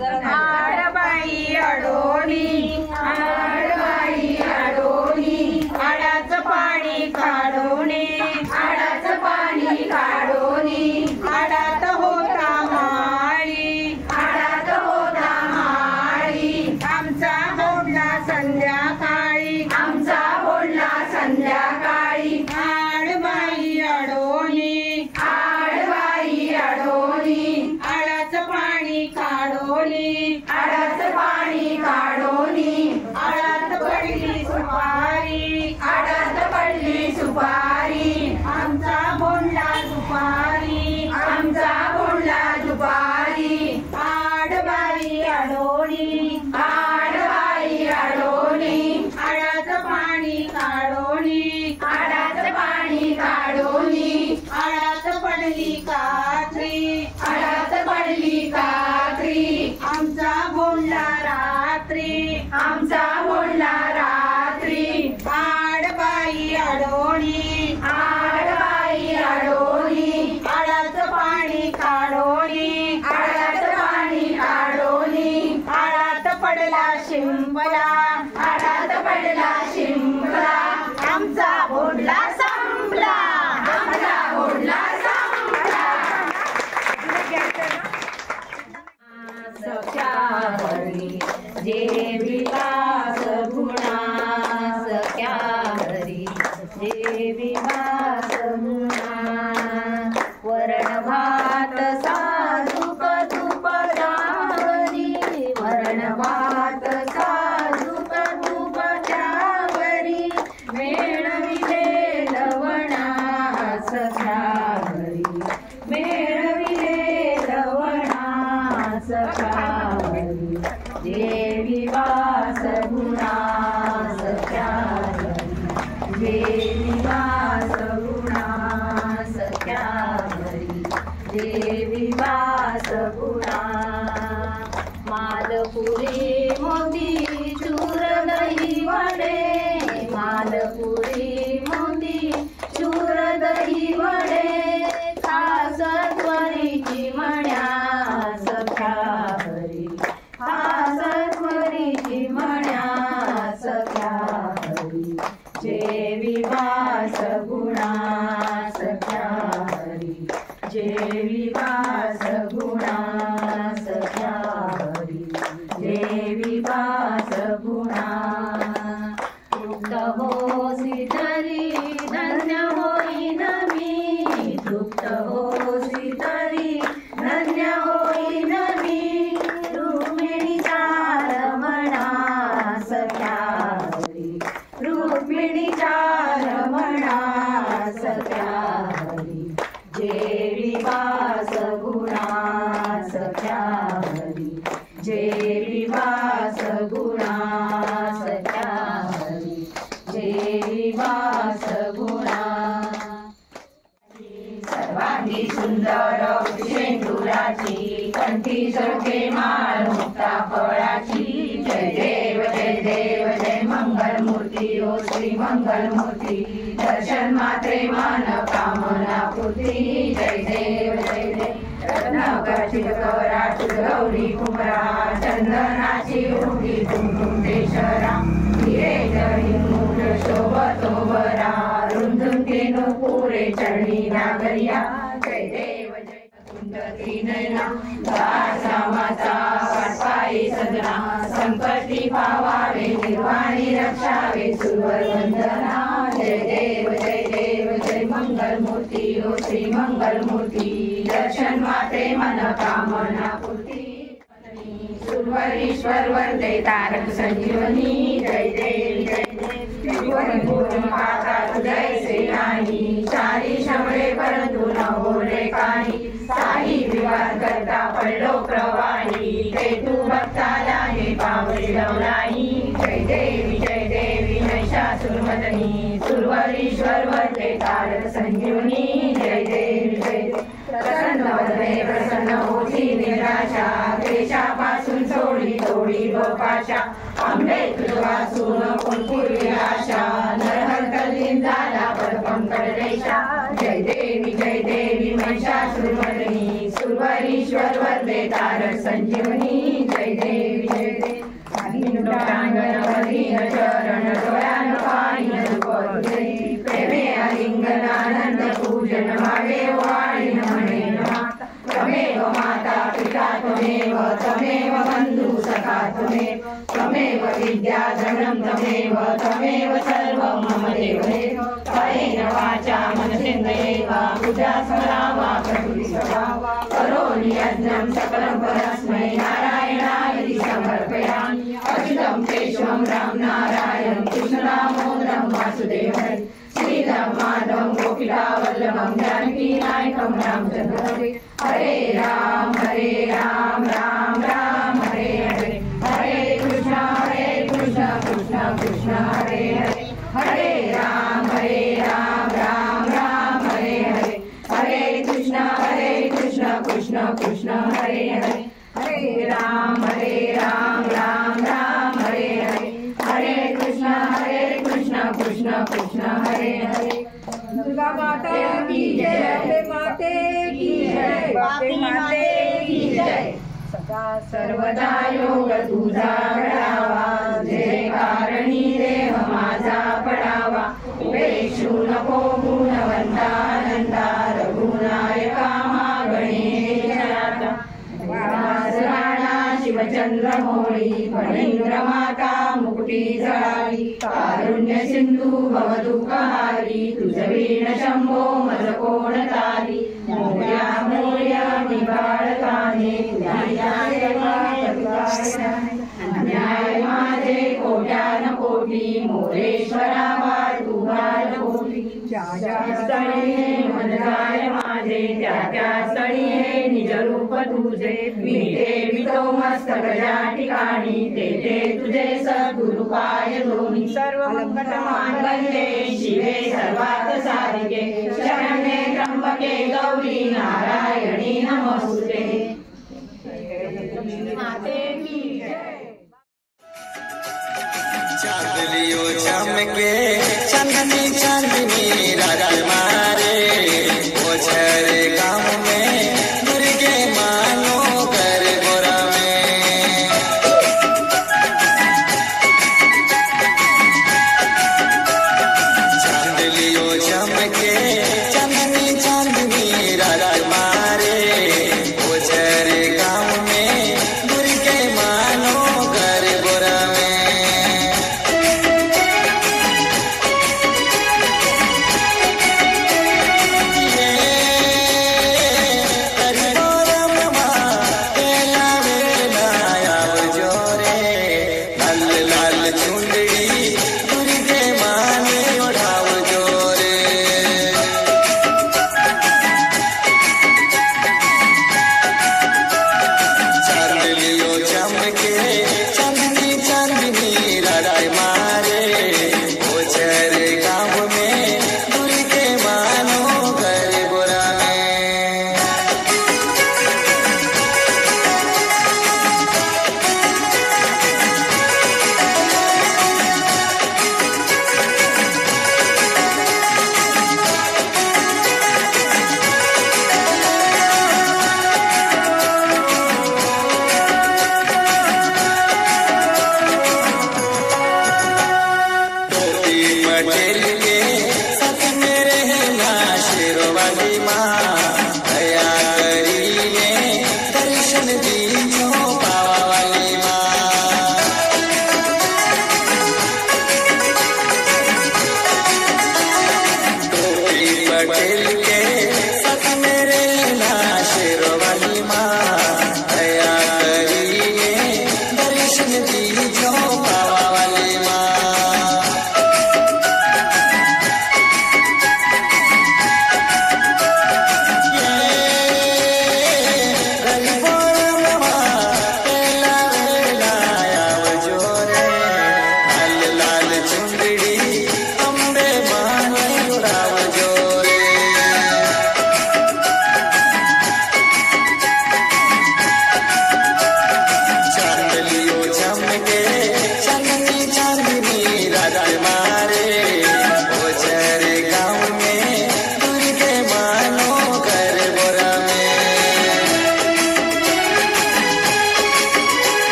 आडबाई अडोणी आडबाई अडोणी आडाचं पाणी काढोणे आडाचं पाणी काढोणे आडात होता माळी आडात होता माळी आमचा बोलला संध्याकाळी आमचा बोलला संध्याकाळी आडबाई अडोणी आडबाई अडोणी आडाचं पाणी काढोणी आडाचं पाणी काढोणी आडात पडली सुपारी आडात पडली सुपारी आमचा बोलला दुपारी आमचा बोलला दुपारी आडबाई अडोणी आडबाई अडोणी आडाचं पाणी काढोणी आडाचं पाणी काढोणी आडात पडली कात्री आडात पडली कात्री आमचा बोलला रात्री आमचा बोलला रात्री आडबाई अडोणी आडबाई अडोणी आडाचं पाणी काढोणी आडाचं पाणी काढोणी आडात पडला शिंपला आडात पडला शिंपला आमचा बोलला संपला आमचा बोलला संपला सख्या हरी जे विलास गुणा सख्या हरी जे विलास गुणा वरण भात साधुक तुप जावरी वरण भात साधुक तुप जावरी मेळविले लवणा सख्या हरी मेळविले लवणा सख्या हरी जे विवास गुणा सख्या हरी जे विवास गुणा सख्या हरी जे विवास गुणा मालपुरी मोती चूर दही वडे मालपुरी मोती चूर दही वडे खास त्वरीची म्हण्या सख्या हरी खास त्वरीची म्हण्या सख्या हरी जे विवास गुणा सख्या हरी जे विवास गुणा सख्या हरी जे विवास गुणा तृप्त होसी तरी धन्य होईन मी तृप्त होसी तरी धन्य होईन मी रुक्मिणीचा रमणा सख्या हरी रुक्मिणीचा रमणा सख्या हरी जे विवास गुणा सख्या हरी जे विवास गुणा सख्या हरी जे विवास गुणा सर्वांगी सुंदर शेंदुराची कंठी जोडके माळ मुक्ता फळाची जय देव जय मंगल मूर्ती ओ श्री मंगल मूर्ती दर्शन मात्रे मान कामना पूर्ती जय देव रत्नाकरची कराट गौरी कुमरा चंदनाची उडी कुंकुम देशरा हिरे जळी मूठ शोभतो बरा रुंदून केनो पुरे चरणी नागरिया जय देव जय कुंडती नयना दासामाचा वाटपाई सदना संकटी पावावे निर्वाणी रक्षावे सुरवर वंदना जय देव जय मंगल मूर्ती ओ श्री मंगल मूर्ती दर्शन मात्रे मन कामना पूर्ती सुरवरीश्वर वंदे तारक संजीवनी जय देव जय सेनानी सारी शमळे परंतु न बोले काही साई विवाद करता पडलो प्रवाही ते तू भक्ताला हे पावलवलाई जय देवी महिषासुरमर्दिनी सुरवरीश्वर वंदे तारक संजीवनी जय देवी प्रसन्न वदने प्रसन्न होती निराशा क्लेशापासून सोडी तोडी बपाशा आंबे तुझ वाचून कुलपुरी आशा नरहर कल्लीन झाला परपंकड रेषा जय देवी महिषासुरमर्दिनी सुरवरीश्वर वंदे तारक संजीवनी त्वमेव बन्धुः सखा त्वमेव विद्या द्रविणं त्वमेव सर्वं मम देवदेव कायेन वाचा मनसेन्द्रियैर्वा बुद्ध्या स्मरा वा प्रकृतिस्वभा करोमि यज्ञं सकलं परस्मै नारायणाय समर्पयामि अच्युतं केशवं राम नारायणं कृष्णदामोदरं वासुदेवं श्रीधरं माधवं गोपिका वल्लभं जानकी नायकं रामचन्द्रं हरे राम राम राम हरे हरे हरे कृष्ण कृष्ण कृष्ण हरे हरे हरे राम राम राम हरे हरे हरे कृष्ण कृष्ण कृष्ण हरे हरे हरे राम राम राम हरे हरे हरे कृष्ण कृष्ण कृष्ण हरे हरे दुर्गा माता की जय अम्बे माते की जय बापे माते की जय सदा सर्वदा योग तुझा घडावा जय कारणी देह माझा पडावा उपेक्षू नको गुणवंता नंदा रघुनायका मागणे राणा शिवचंद्र मोळी फणींद्र माता मुकुटी जळाली कारुण्य सिंधू भवदुःखहारी तुझ वीण शंभो मज कोण तारी मोर्या निबाळताने अन्याय माझे कोट्यान कोटी मोरेश्वरा वाळ तुझार कोटी स्थळी मन जाय माझे त्या स्थळी हे निज रूप तुझे विटो मस्तक ज्या ठिकाणी ते तुझे सद्गुरु पाय दोन्ही सर्व मंगल मांगल्ये शिवे सर्वात साधिके शरण्ये त्र्यंबके गौरी नारायणी नमोस्तुते माते की जय चांदलियो चमके चांदनी चांदनी राजमा